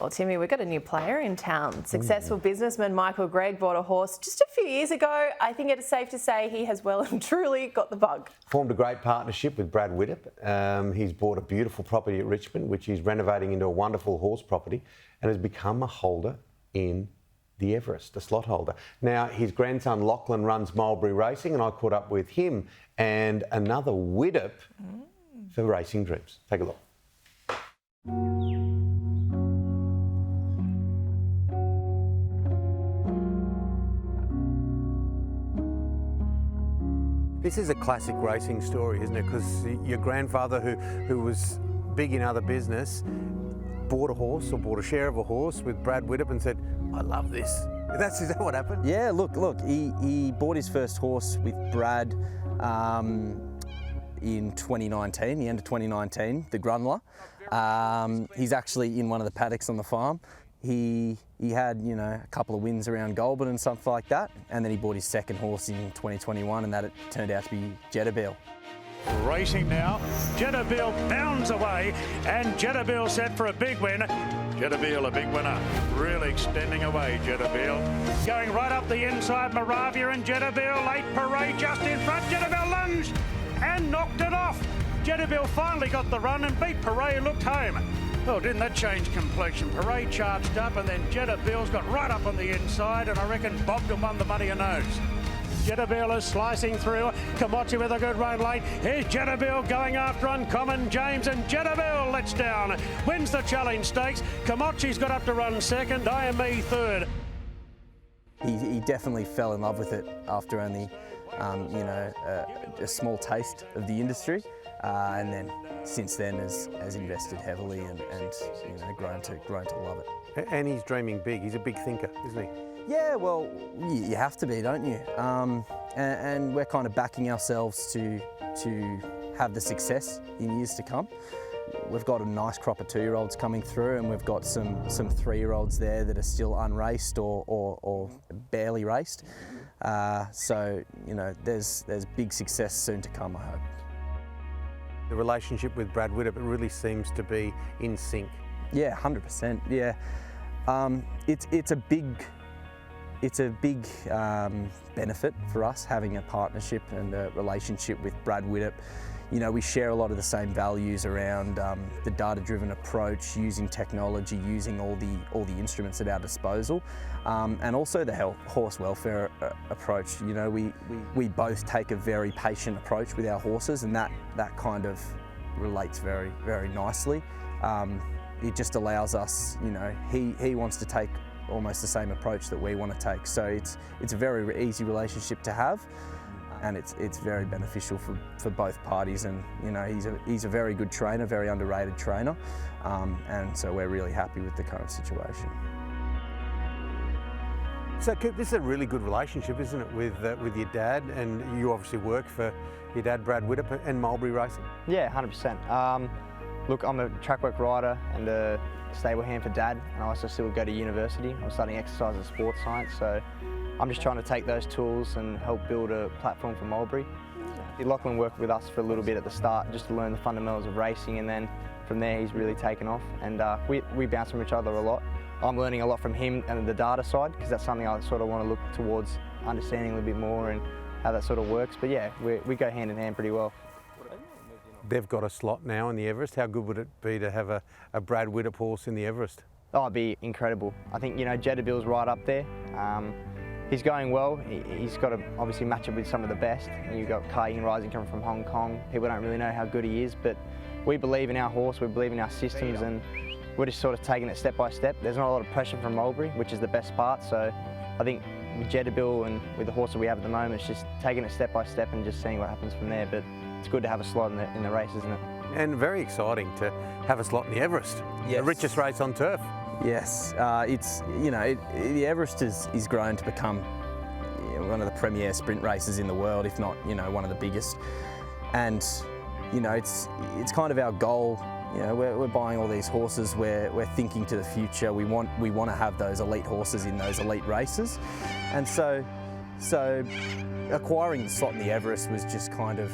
Well, Timmy, we've got a new player in town. Successful businessman Michael Gregg bought a horse just a few years ago. I think it's safe to say he has well and truly got the bug. Formed a great partnership with Brad Widdup. He's bought a beautiful property at Richmond, which he's renovating into a wonderful horse property, and has become a holder in the Everest, a slot holder. Now, his grandson Lachlan runs Mulberry Racing, and I caught up with him and another Widdup for Racing Dreams. Take a look. This is a classic racing story, isn't it? Because your grandfather, who was big in other business, bought a horse or bought a share of a horse with Brad Widdup and said, I love this. Is that what happened? Yeah, look, he bought his first horse with Brad in 2019, the end of 2019, the Grundler. He's actually in one of the paddocks on the farm. He had, a couple of wins around Goulburn and stuff like that, and then he bought his second horse in 2021, and that it turned out to be Jetterbill. Racing now, Jetterbill bounds away, and Jetterbill set for a big win. Jetterbill a big winner, really extending away Jetterbill. Going right up the inside, Moravia and Jetterbill, late Parade just in front, Jetterbill lunged and knocked it off. Jetterbill finally got the run and beat Parade, looked home. Well, didn't that change complexion? Parade charged up and then Jetterbill's got right up on the inside, and I reckon bobbed and won the money and nose. Jetterbill is slicing through. Kamachi with a good run late. Here's Jetterbill going after Uncommon James, and Jetterbill lets down. Wins the Challenge Stakes. Kamachi's got up to run second. IME third. He definitely fell in love with it after only, a small taste of the industry. And then since then has invested heavily and grown to love it. And he's dreaming big. He's a big thinker, isn't he? Yeah, well, you have to be, don't you? And we're kind of backing ourselves to have the success in years to come. We've got a nice crop of 2-year-olds coming through, and we've got some 3-year-olds there that are still unraced or barely raced. So there's big success soon to come, I hope. The relationship with Brad Widdup, it really seems to be in sync. Yeah, 100%. Yeah, it's a big benefit for us having a partnership and a relationship with Brad Widdup. We share a lot of the same values around the data-driven approach, using technology, using all the instruments at our disposal, and also the horse welfare approach. We both take a very patient approach with our horses, and that kind of relates very, very nicely. It just allows us, he wants to take almost the same approach that we want to take. So it's a very easy relationship to have, and it's very beneficial for both parties. And he's a very good trainer, very underrated trainer, and so we're really happy with the current situation. So this is a really good relationship, isn't it, with your dad? And you obviously work for your dad, Brad Widdup, and Mulberry Racing. Yeah, 100%. Look, I'm a track work rider and a stable hand for Dad, and I also still go to university. I'm studying exercise and sports science, so I'm just trying to take those tools and help build a platform for Mulberry. Lachlan worked with us for a little bit at the start just to learn the fundamentals of racing, and then from there he's really taken off, and we bounce from each other a lot. I'm learning a lot from him and the data side, because that's something I sort of want to look towards understanding a little bit more and how that sort of works. But yeah, we go hand in hand pretty well. They've got a slot now in the Everest. How good would it be to have a Brad Widdup horse in the Everest? Oh, it'd be incredible. I think, Jetterbill's right up there. He's going well. He's got to obviously match up with some of the best. You've got Kai Rising coming from Hong Kong. People don't really know how good he is, but we believe in our horse, we believe in our systems, and we're just sort of taking it step by step. There's not a lot of pressure from Mulberry, which is the best part. So I think with Jetterbill and with the horse that we have at the moment, it's just taking it step by step and just seeing what happens from there. But it's good to have a slot in the race, isn't it? And very exciting to have a slot in the Everest, yes. The richest race on turf. Yes, the Everest is grown to become one of the premier sprint races in the world, if not one of the biggest. And it's kind of our goal. We're buying all these horses. We're thinking to the future. We want to have those elite horses in those elite races, and so acquiring the slot in the Everest was just kind of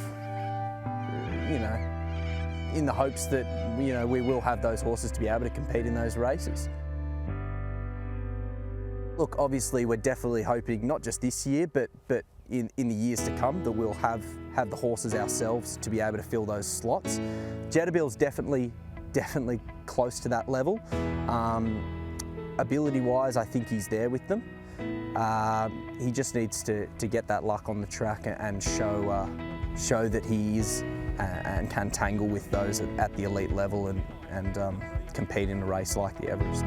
in the hopes that we will have those horses to be able to compete in those races. Look, obviously we're definitely hoping, not just this year, but in the years to come, that we'll have the horses ourselves to be able to fill those slots. Jedabill's definitely close to that level. Ability-wise, I think he's there with them. He just needs to get that luck on the track and show that he is and can tangle with those at the elite level and compete in a race like the Everest.